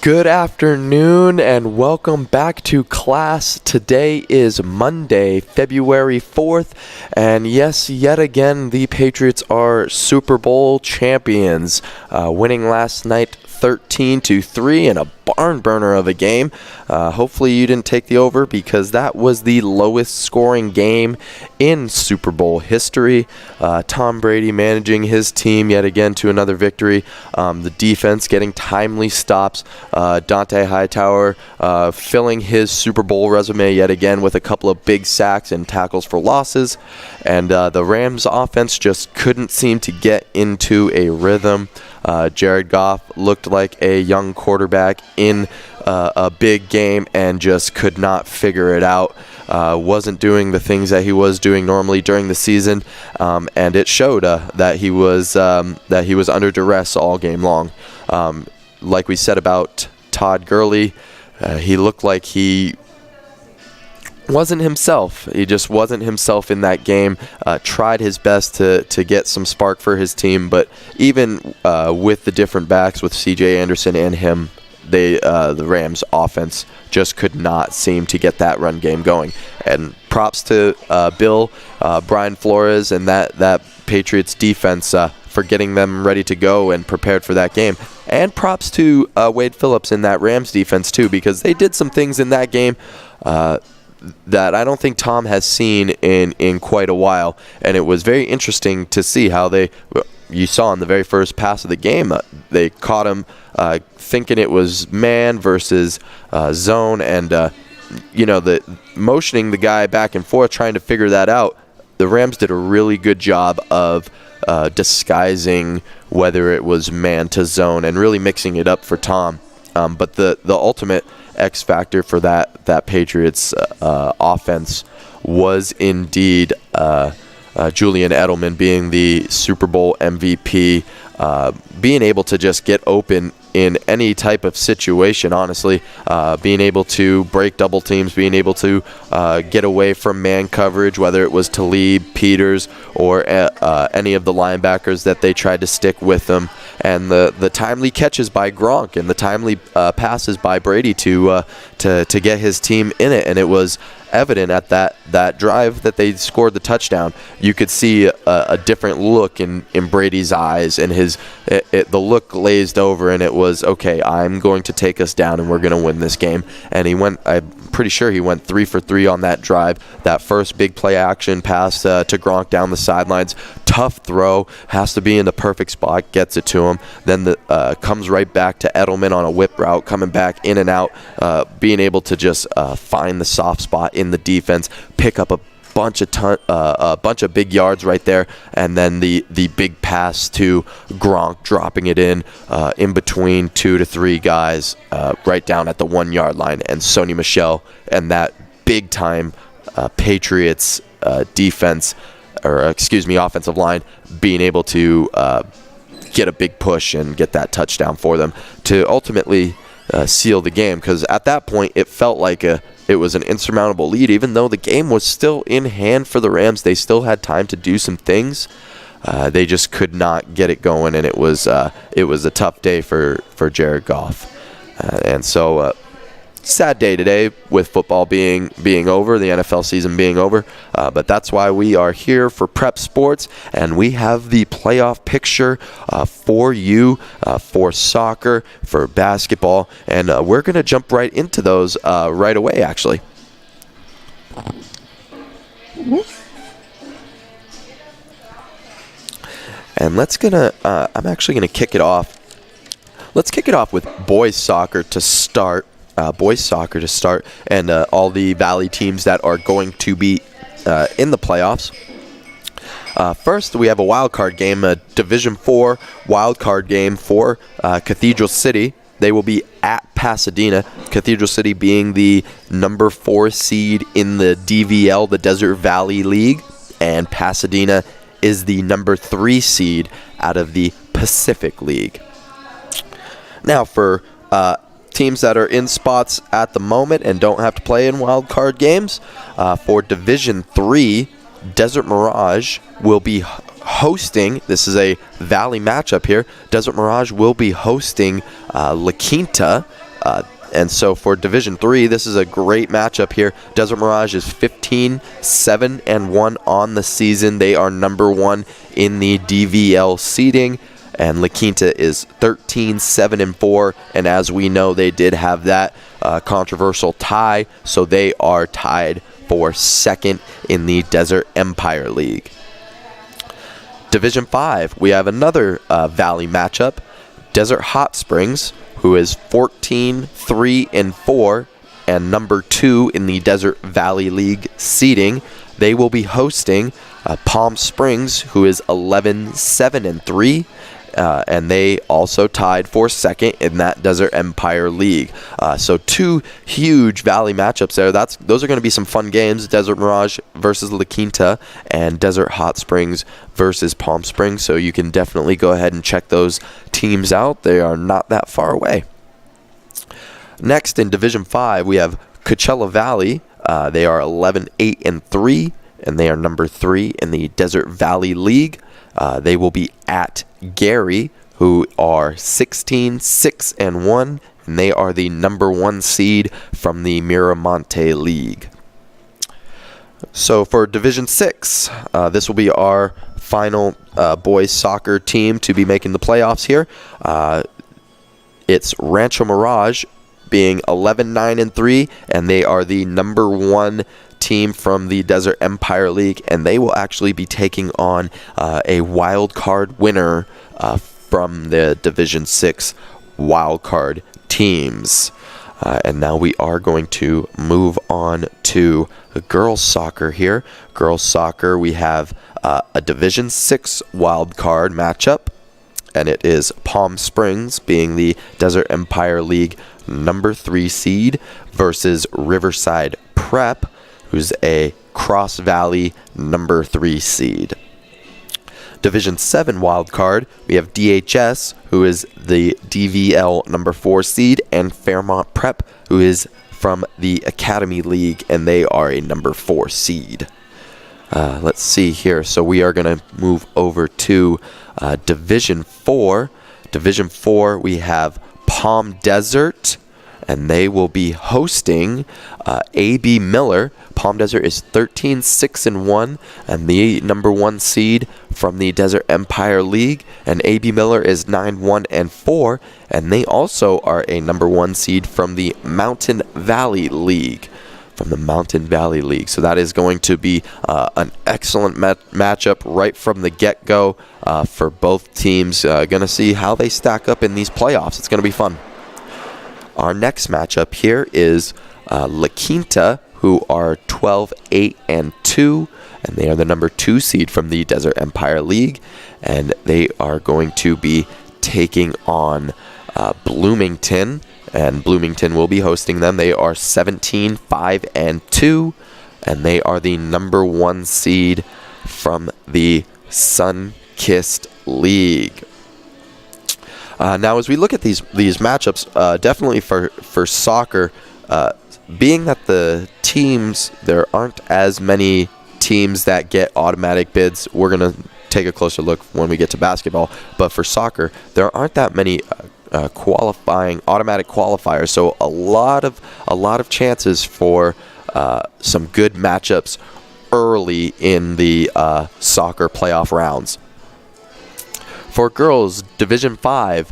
Good afternoon and welcome back to class. Today is Monday, February 4th, and yes, yet again, the Patriots are Super Bowl champions, winning last night 13-3 in a barn burner of a game. Hopefully you didn't take the over because that was the lowest scoring game in Super Bowl history. Tom Brady managing his team yet again to another victory. The defense getting timely stops. Dante Hightower filling his Super Bowl resume yet again with a couple of big sacks and tackles for losses. And the Rams offense just couldn't seem to get into a rhythm. Jared Goff looked like a young quarterback in a big game and just could not figure it out. Wasn't doing the things that he was doing normally during the season, and it showed that he was under duress all game long. Like we said about Todd Gurley, he looked like he wasn't himself. He just wasn't himself in that game. Tried his best to get some spark for his team, but even with the different backs, with C.J. Anderson and him, the Rams offense just could not seem to get that run game going. And props to Bill, Brian Flores, and that Patriots defense for getting them ready to go and prepared for that game. And props to Wade Phillips in that Rams defense too, because they did some things in that game that I don't think Tom has seen in quite a while. And it was very interesting to see how you saw in the very first pass of the game, they caught him thinking it was man versus zone, and the motioning the guy back and forth, trying to figure that out. The Rams did a really good job of disguising whether it was man to zone and really mixing it up for Tom. But the ultimate X factor for that Patriots offense was indeed Julian Edelman being the Super Bowl MVP, being able to just get open in any type of situation, honestly, being able to break double teams, being able to get away from man coverage, whether it was Talib, Peters, or any of the linebackers that they tried to stick with them, and the timely catches by Gronk and the timely passes by Brady to get his team in it. And it was evident at that drive that they scored the touchdown. You could see a different look in Brady's eyes, and the look glazed over, and it was, okay, I'm going to take us down and we're going to win this game. And I'm pretty sure he went 3 for 3 on that drive. That first big play action pass to Gronk down the sidelines, tough throw, has to be in the perfect spot, gets it to him. Then comes right back to Edelman on a whip route, coming back in and out, being able to just find the soft spot in the defense, pick up a bunch of big yards right there, and then the big pass to Gronk, dropping it in between 2 to 3 guys, right down at the 1 yard line, and Sony Michel and that big time Patriots offensive line being able to get a big push and get that touchdown for them to ultimately seal the game, because at that point it felt like it was an insurmountable lead. Even though the game was still in hand for the Rams, they still had time to do some things. They just could not get it going, and it was a tough day for Jared Goff. And so sad day today with football being over, the NFL season being over. But that's why we are here for Prep Sports, and we have the playoff picture for you, for soccer, for basketball, and we're going to jump right into those right away, actually. And I'm actually going to kick it off. Let's kick it off with boys soccer to start. And all the Valley teams that are going to be in the playoffs. First, we have a wild card game, a Division IV wild card game for Cathedral City. They will be at Pasadena, Cathedral City being the number 4 seed in the DVL, the Desert Valley League, and Pasadena is the number 3 seed out of the Pacific League. Now, for teams that are in spots at the moment and don't have to play in wild card games, for Division 3, Desert Mirage will be hosting, this is a Valley matchup here, Desert Mirage will be hosting La Quinta And so for Division 3, this is a great matchup here. Desert Mirage is 15-7-1 on the season. They are number 1 in the DVL seeding. And La Quinta is 13-7-4. And as we know, they did have that controversial tie. So they are tied for second in the Desert Empire League. Division 5, we have another Valley matchup. Desert Hot Springs, who is 14-3-4 and number 2 in the Desert Valley League seeding. They will be hosting Palm Springs, who is 11-7-3. And they also tied for second in that Desert Empire League. So 2 huge Valley matchups there. Those are going to be some fun games. Desert Mirage versus La Quinta and Desert Hot Springs versus Palm Springs. So you can definitely go ahead and check those teams out. They are not that far away. Next in Division 5, we have Coachella Valley. They are 11-8-3, and they are number 3 in the Desert Valley League. They will be at Gary, who are 16-6-1, and they are the number 1 seed from the Miramonte League. So for Division 6, this will be our final boys soccer team to be making the playoffs here. It's Rancho Mirage being 11-9-3, and they are the number 1 team from the Desert Empire League, and they will actually be taking on a wild card winner from the Division 6 wild card teams. And now we are going to move on to girls soccer here. Girls soccer, we have a Division 6 wild card matchup, and it is Palm Springs being the Desert Empire League number 3 seed versus Riverside Prep, who's a Cross Valley number 3 seed. Division 7 wildcard, we have DHS, who is the DVL number 4 seed, and Fairmont Prep, who is from the Academy League, and they are a number 4 seed. Let's see here. So we are going to move over to Division 4. Division 4, we have Palm Desert, and they will be hosting A.B. Miller. Palm Desert is 13-6-1 and the number 1 seed from the Desert Empire League, and A.B. Miller is 9-1-4, and they also are a number 1 seed from the Mountain Valley League. So that is going to be an excellent matchup right from the get-go for both teams. Going to see how they stack up in these playoffs. It's going to be fun. Our next matchup here is La Quinta, who are 12-8-2, and they are the number 2 seed from the Desert Empire League, and they are going to be taking on Bloomington, and Bloomington will be hosting them. They are 17-5-2, and they are the number 1 seed from the Sun-Kissed League. Now, as we look at these matchups, definitely for soccer, being that the teams, there aren't as many teams that get automatic bids. We're going to take a closer look when we get to basketball. But for soccer, there aren't that many qualifying automatic qualifiers. So a lot of chances for some good matchups early in the soccer playoff rounds. For girls, Division 5,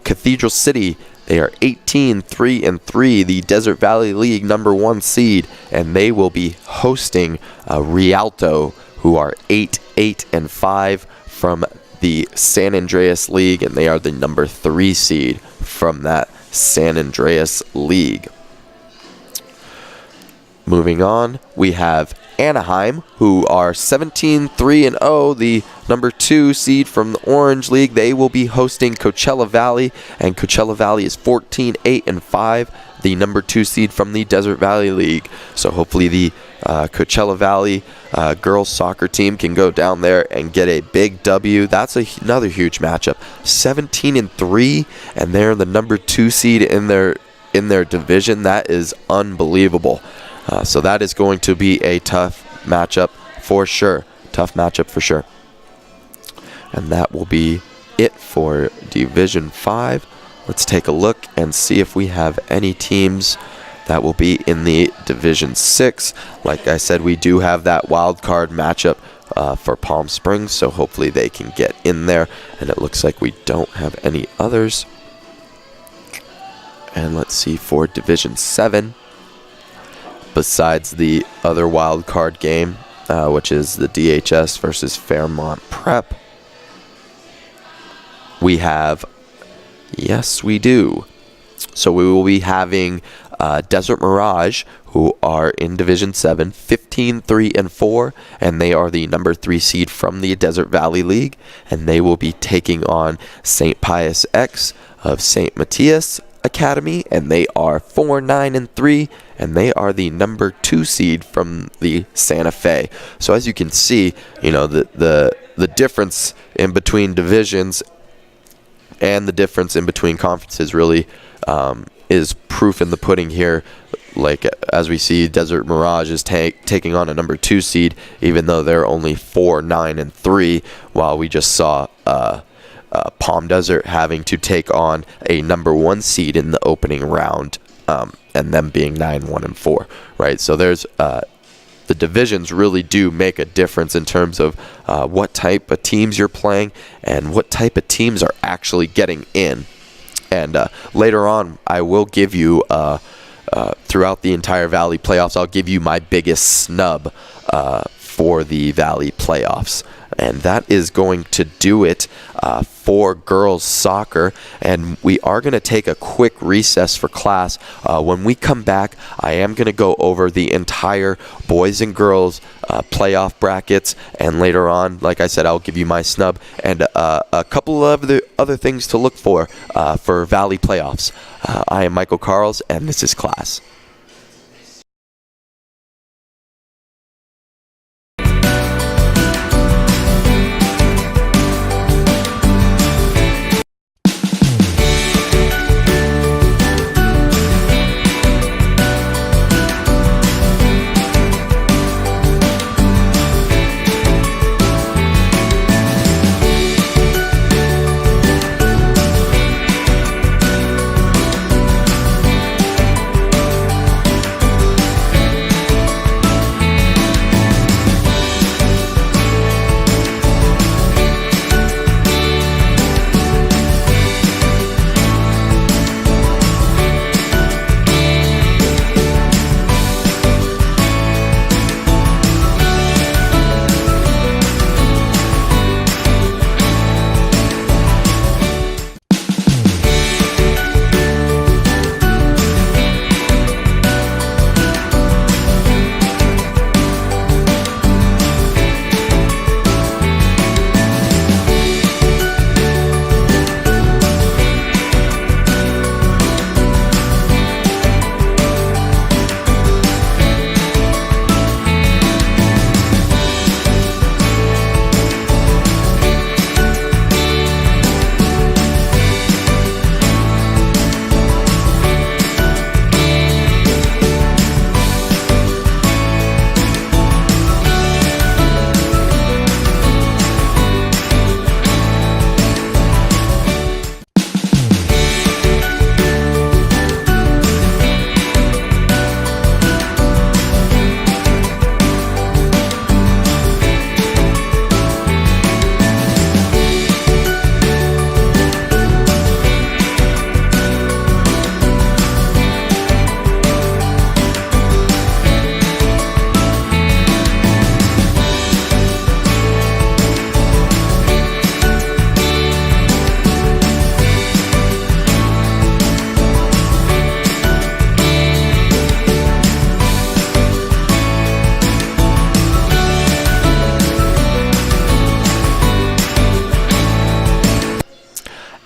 Cathedral City, they are 18-3-3, the Desert Valley League number 1 seed, and they will be hosting Rialto, who are 8-8-5 from the San Andreas League, and they are the number 3 seed from that San Andreas League. Moving on, we have Anaheim, who are 17-3-0, the number 2 seed from the Orange League. They will be hosting Coachella Valley, and Coachella Valley is 14-8-5, the number 2 seed from the Desert Valley League. So hopefully the Coachella Valley girls soccer team can go down there and get a big W. That's another huge matchup. 17-3, and they're the number 2 seed in their division. That is unbelievable. So that is going to be a tough matchup for sure. And that will be it for Division 5. let's take a look and see if we have any teams that will be in the Division 6. Like I said, we do have that wild card matchup for Palm Springs, so hopefully they can get in there. And it looks like we don't have any others. And let's see for Division 7, besides the other wild card game, which is the DHS versus Fairmont Prep, we have, yes we do. So we will be having Desert Mirage, who are in Division 7, 15-3-4, and they are the number 3 seed from the Desert Valley League, and they will be taking on St. Pius X of St. Matthias Academy, and they are 4-9-3, and they are the number 2 seed from the Santa Fe. So as you can see, you know, the difference in between divisions and the difference in between conferences really is proof in the pudding here. Like, as we see, Desert Mirage is taking on a number 2 seed, even though they're only 4-9-3, while we just saw Palm Desert having to take on a number 1 seed in the opening round, and them being 9-1-4, right? So there's the divisions really do make a difference in terms of what type of teams you're playing and what type of teams are actually getting in. And later on, I will give you, throughout the entire Valley playoffs, I'll give you my biggest snub for the Valley playoffs. And that is going to do it for girls soccer. And we are going to take a quick recess for class. When we come back, I am going to go over the entire boys and girls playoff brackets. And later on, like I said, I'll give you my snub and a couple of the other things to look for Valley playoffs. I am Michael KARLS, and this is Clahs.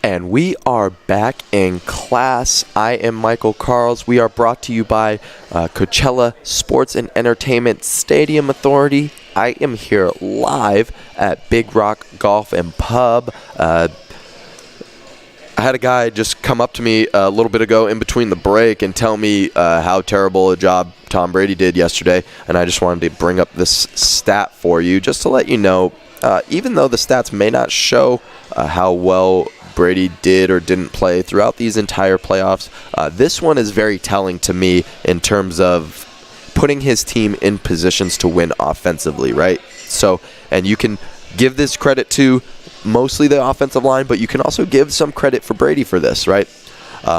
And we are back in class. I am Michael KARLS. We are brought to you by Coachella Sports and Entertainment Stadium Authority. I am here live at Big Rock Golf and Pub. I had a guy just come up to me a little bit ago in between the break and tell me how terrible a job Tom Brady did yesterday. And I just wanted to bring up this stat for you just to let you know, even though the stats may not show how well Brady did or didn't play throughout these entire playoffs. This one is very telling to me in terms of putting his team in positions to win offensively, right? So, and you can give this credit to mostly the offensive line, but you can also give some credit for Brady for this, right?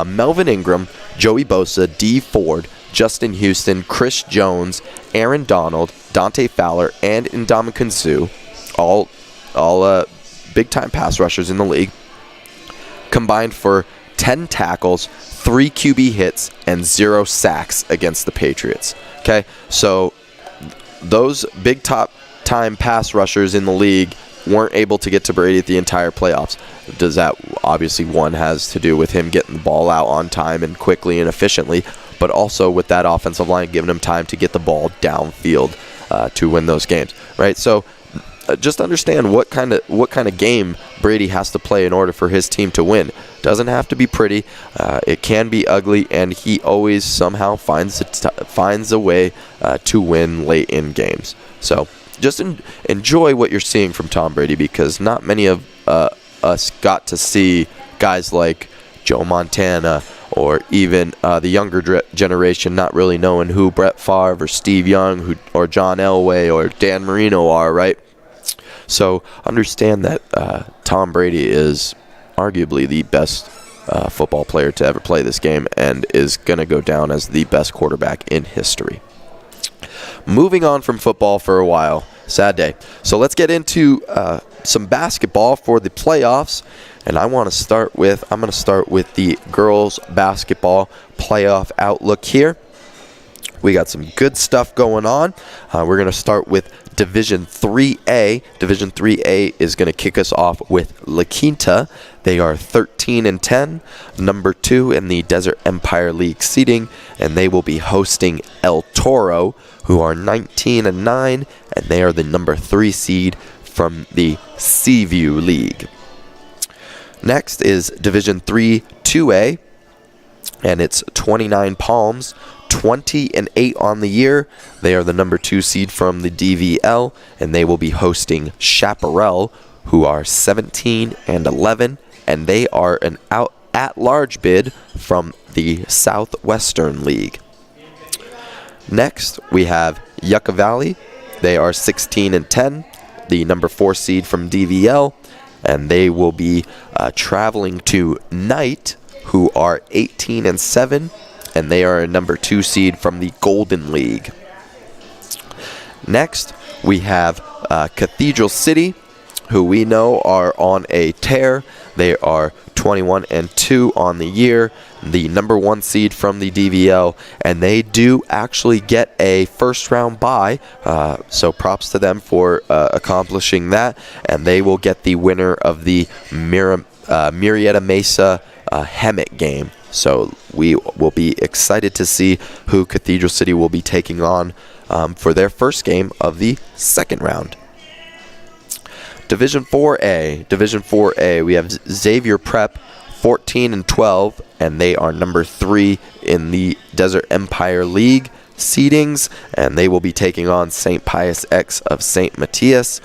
Melvin Ingram, Joey Bosa, Dee Ford, Justin Houston, Chris Jones, Aaron Donald, Dante Fowler, and Ndamukong Suh, all big-time pass rushers in the league, combined for 10 tackles, 3 QB hits, and 0 sacks against the Patriots. Okay, so those big top-time pass rushers in the league weren't able to get to Brady at the entire playoffs. Does that, obviously, one has to do with him getting the ball out on time and quickly and efficiently, but also with that offensive line giving him time to get the ball downfield to win those games, right? So just understand what kind of game Brady has to play in order for his team to win. Doesn't have to be pretty. It can be ugly, and he always somehow finds a way to win late in games. So just enjoy what you're seeing from Tom Brady, because not many of us got to see guys like Joe Montana or even the younger generation not really knowing who Brett Favre or Steve Young or John Elway or Dan Marino are, right? So understand that Tom Brady is arguably the best football player to ever play this game and is going to go down as the best quarterback in history. Moving on from football for a while. Sad day. So let's get into some basketball for the playoffs. And I'm going to start with the girls basketball playoff outlook here. We got some good stuff going on. We're going to start with Division 3A. Division 3A is going to kick us off with La Quinta. They are 13-10, number 2 in the Desert Empire League seeding, and they will be hosting El Toro, who are 19-9, and they are the number 3 seed from the Seaview League. Next is Division 3 2A, and it's 29 Palms, 20-8 on the year. They are the number 2 seed from the DVL, and they will be hosting Chaparral, who are 17-11, and they are an at-large bid from the Southwestern League. Next, we have Yucca Valley. They are 16-10, the number 4 seed from DVL, and they will be traveling to Knight, who are 18-7, and they are a number 2 seed from the Golden League. Next, we have Cathedral City, who we know are on a tear. They are 21-2 on the year, the number 1 seed from the DVL, and they do actually get a first-round bye, so props to them for accomplishing that, and they will get the winner of the Murrieta Mesa Hemet game. So we will be excited to see who Cathedral City will be taking on for their first game of the second round. Division 4A, we have Xavier Prep, 14-12, and they are number 3 in the Desert Empire League seedings, and they will be taking on St. Pius X of St. Matthias.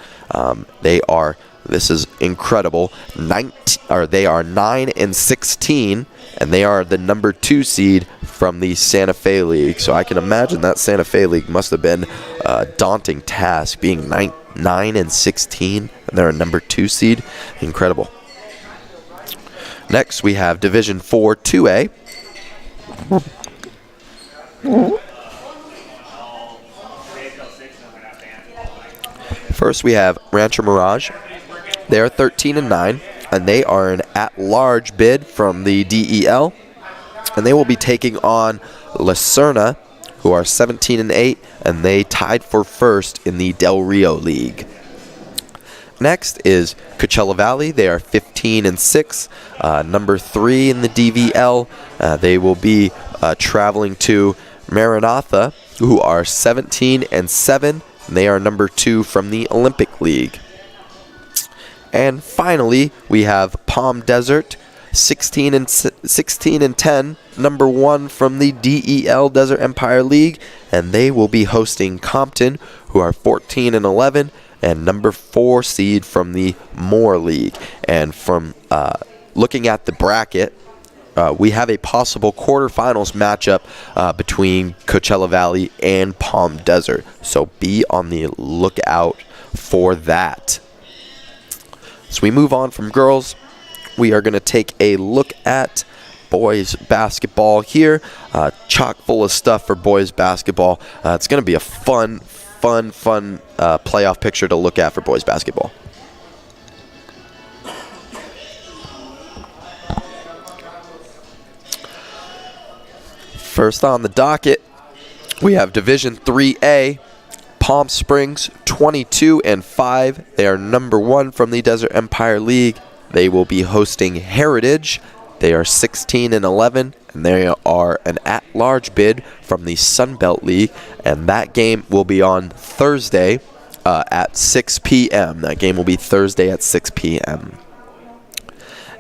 This is incredible. They are 9-16, and they are the number 2 seed from the Santa Fe League. So I can imagine that Santa Fe League must have been a daunting task, being 9-16, and they're a number 2 seed. Incredible. Next, we have Division 4 2A. First, we have Rancho Mirage. They are 13-9, and they are an at-large bid from the DEL, and they will be taking on La Serna, who are 17-8, and they tied for first in the Del Rio League. Next is Coachella Valley. They are 15-6, number 3 in the DVL. They will be traveling to Maranatha, who are 17-7, and they are number 2 from the Olympic League. And finally, we have Palm Desert, 16-10, number 1 from the DEL Desert Empire League, and they will be hosting Compton, who are 14-11, and number 4 seed from the Moore League. And from looking at the bracket, we have a possible quarterfinals matchup between Coachella Valley and Palm Desert. So be on the lookout for that. So we move on from girls. We are going to take a look at boys basketball here. Chock full of stuff for boys basketball. It's going to be a fun playoff picture to look at for boys basketball. First on the docket, we have Division 3A, Palm Springs 22-5. They are number 1 from the Desert Empire League. They will be hosting Heritage. They are 16-11, and they are an at-large bid from the Sun Belt League, and that game will be on Thursday at 6 p.m. That game will be Thursday at 6 p.m.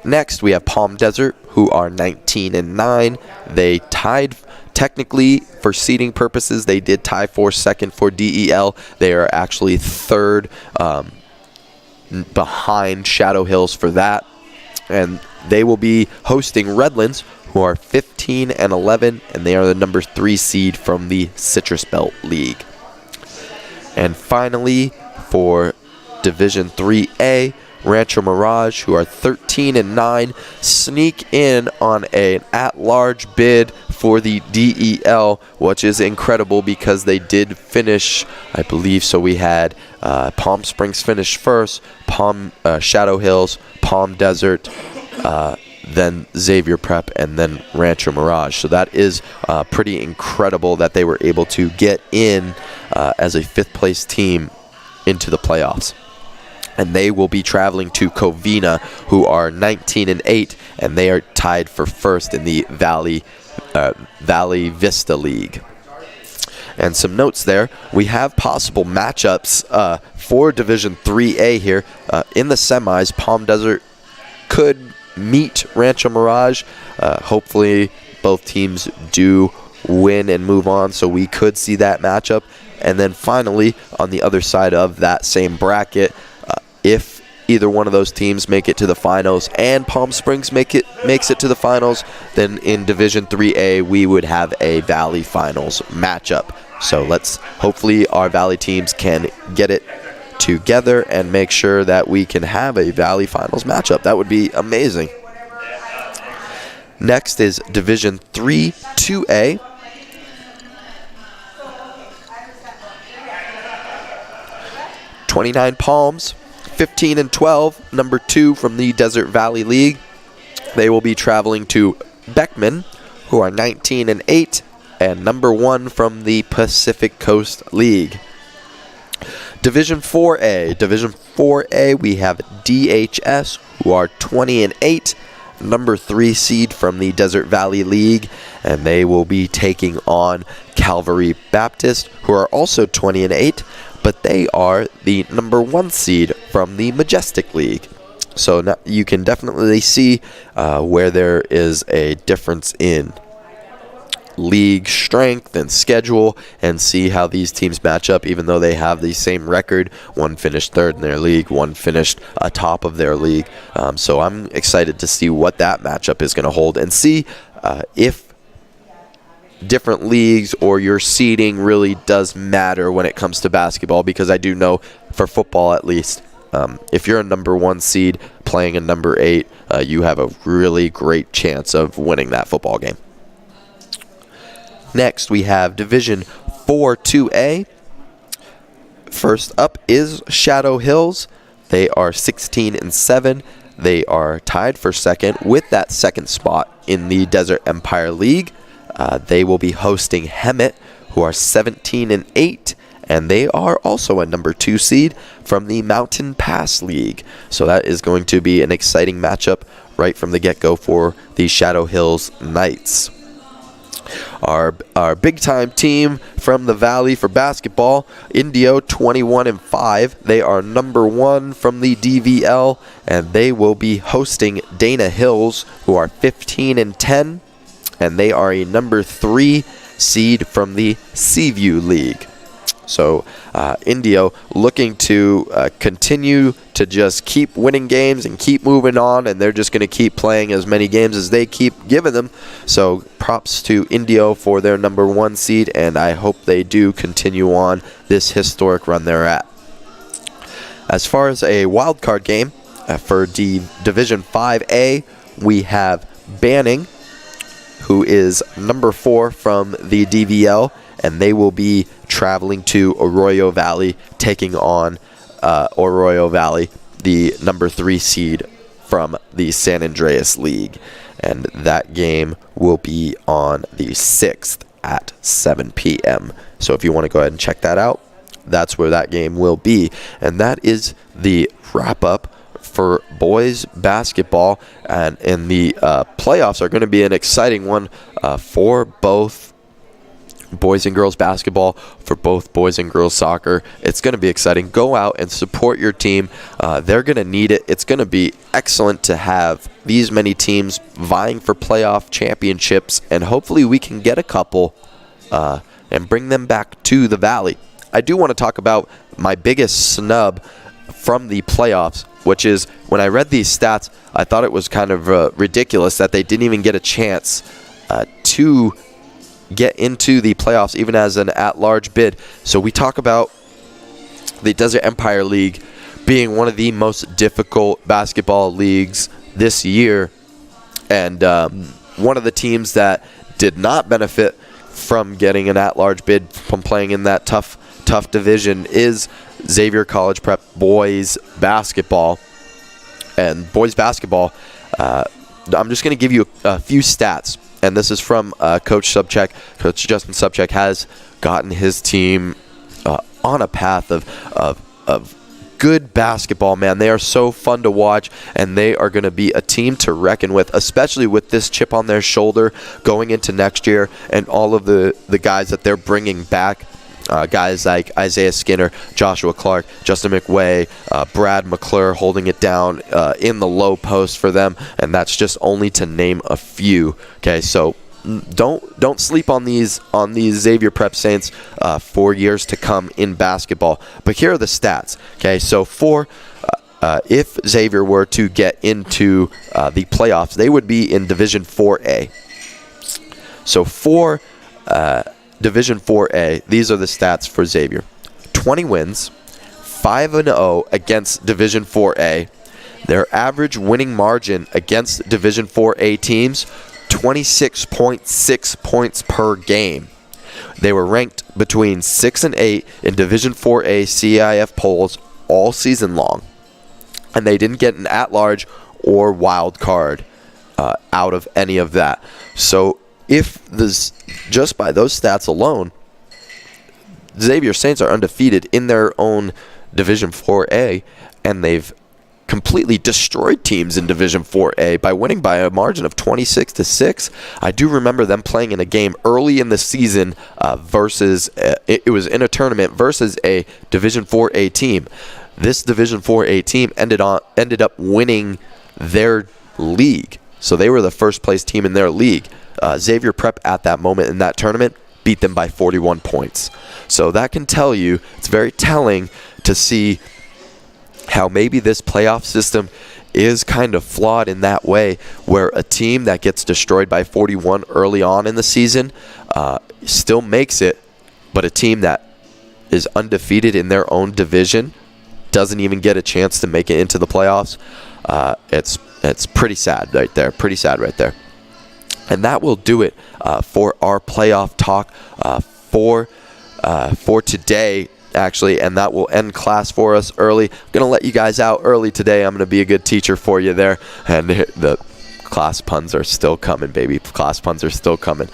Next, we have Palm Desert, who are 19-9. They tied, technically, for seeding purposes, they did tie for second for DEL. They are actually third behind Shadow Hills for that. And they will be hosting Redlands, who are 15-11, and they are the number 3 seed from the Citrus Belt League. And finally, for Division 3A, Rancho Mirage, who are 13-9, sneak in on an at-large bid for the DEL, which is incredible because they did finish, I believe. So we had Palm Springs finish first, Shadow Hills, Palm Desert, then Xavier Prep, and then Rancho Mirage. So that is pretty incredible that they were able to get in as a 5th place team into the playoffs. And they will be traveling to Covina, who are 19-8, and they are tied for first in the Valley Vista League. And some notes there. We have possible matchups for Division 3A here. In the semis, Palm Desert could meet Rancho Mirage. Hopefully, both teams do win and move on, so we could see that matchup. And then finally, on the other side of that same bracket, if either one of those teams make it to the finals and Palm Springs makes it to the finals, then in Division 3A we would have a Valley Finals matchup. So hopefully our Valley teams can get it together and make sure that we can have a Valley Finals matchup. That would be amazing. Next is Division 3 2A. .29 Palms, 15-12, number 2 from the Desert Valley League. They will be traveling to Beckman, who are 19-8, and number 1 from the Pacific Coast League. Division 4A, we have DHS, who are 20-8, number 3 seed from the Desert Valley League, and they will be taking on Calvary Baptist, who are also 20-8, but they are the number 1 seed from the Majestic League. So you can definitely see where there is a difference in league strength and schedule, and see how these teams match up, even though they have the same record. One finished 3rd in their league, one finished atop of their league. So I'm excited to see what that matchup is going to hold, and see if different leagues or your seeding really does matter when it comes to basketball, because I do know for football at least, if you're a number 1 seed playing a number 8, you have a really great chance of winning that football game. Next, we have Division 4-2A. First up is Shadow Hills. They are 16-7. They are tied for second with that second spot in the Desert Empire League. They will be hosting Hemet, who are 17-8, and they are also a number 2 seed from the Mountain Pass League. So that is going to be an exciting matchup right from the get-go for the Shadow Hills Knights. Our big-time team from the Valley for basketball, Indio, 21-5. They are number 1 from the DVL, and they will be hosting Dana Hills, who are 15-10. And they are a number 3 seed from the Seaview League. So Indio looking to continue to just keep winning games and keep moving on, and they're just going to keep playing as many games as they keep giving them. So props to Indio for their number 1 seed, and I hope they do continue on this historic run they're at. As far as a wild card game for Division 5A, we have Banning, who is number 4 from the DVL, and they will be traveling to Arroyo Valley, taking on Arroyo Valley, the number 3 seed from the San Andreas League. And that game will be on the 6th at 7 p.m. So if you want to go ahead and check that out, that's where that game will be. And that is the wrap-up for boys basketball, and the playoffs are going to be an exciting one for both boys and girls basketball, for both boys and girls soccer. It's going to be exciting. Go out and support your team. They're going to need it. It's going to be excellent to have these many teams vying for playoff championships, and hopefully we can get a couple and bring them back to the Valley. I do want to talk about my biggest snub from the playoffs, which is when I read these stats, I thought it was kind of ridiculous that they didn't even get a chance to get into the playoffs, even as an at-large bid. So we talk about the Desert Empire League being one of the most difficult basketball leagues this year, and one of the teams that did not benefit from getting an at-large bid from playing in that tough division is Xavier College Prep boys basketball. And boys basketball, I'm just going to give you a few stats, and this is from Coach Subcheck. Coach Justin Subcheck has gotten his team on a path of good basketball, man. They are so fun to watch, and they are going to be a team to reckon with, especially with this chip on their shoulder going into next year and all of the guys that they're bringing back. Guys like Isaiah Skinner, Joshua Clark, Justin McWay, Brad McClure holding it down in the low post for them, and that's just only to name a few. Okay, so don't sleep on these Xavier Prep Saints for years to come in basketball. But here are the stats. Okay, so if Xavier were to get into the playoffs, they would be in Division 4A. So for Division 4A, these are the stats for Xavier. 20 wins, 5-0 against Division 4A. Their average winning margin against Division 4A teams, 26.6 points per game. They were ranked between 6 and 8 in Division 4A CIF polls all season long, and they didn't get an at-large or wild card out of any of that. So if this, just by those stats alone, Xavier Saints are undefeated in their own Division 4A, and they've completely destroyed teams in Division 4A by winning by a margin of 26-6. I do remember them playing in a game early in the season versus it was in a tournament versus a Division 4A team. This Division 4A team ended up winning their league, so they were the first place team in their league. Xavier Prep at that moment in that tournament beat them by 41 points. So that can tell you, it's very telling to see how maybe this playoff system is kind of flawed in that way, where a team that gets destroyed by 41 early on in the season still makes it, but a team that is undefeated in their own division doesn't even get a chance to make it into the playoffs. It's pretty sad right there. Pretty sad right there. And that will do it for our playoff talk for today, actually, and that will end class for us early. I'm going to let you guys out early today. I'm going to be a good teacher for you there, and the class puns are still coming, baby. Class puns are still coming.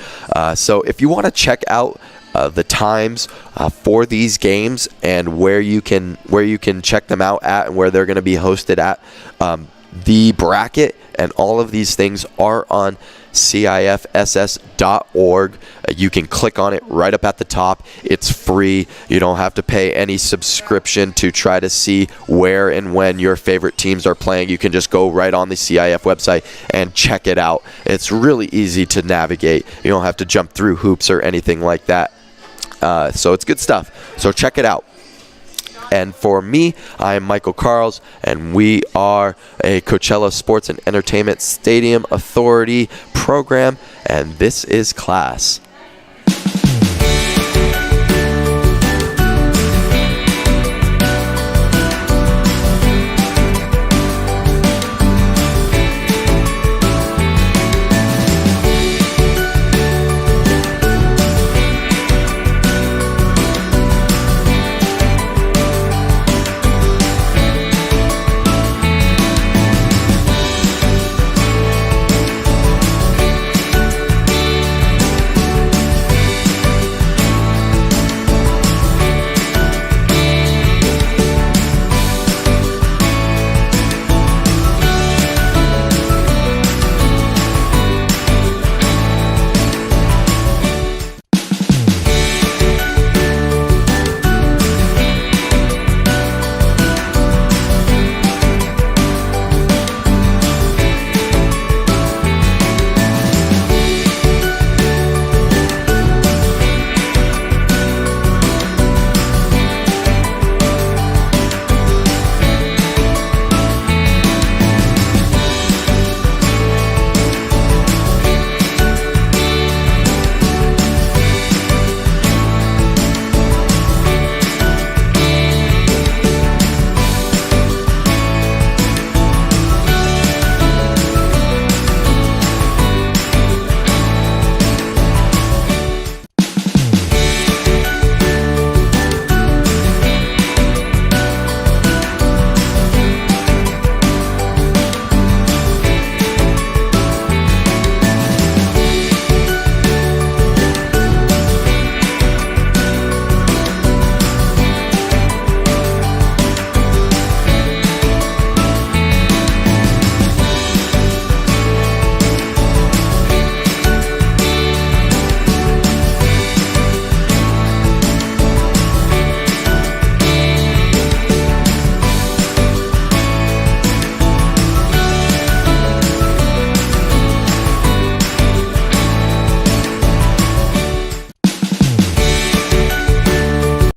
So if you want to check out the times for these games and where you can check them out at and where they're going to be hosted at, the bracket and all of these things are on CIFSS.org. You can click on it right up at the top. It's free. You don't have to pay any subscription to try to see where and when your favorite teams are playing. You can just go right on the CIF website and check it out. It's really easy to navigate. You don't have to jump through hoops or anything like that. So it's good stuff. So check it out. And for me, I am Michael KARLS, and we are a Coachella Sports and Entertainment Stadium Authority program, and this is Clahs.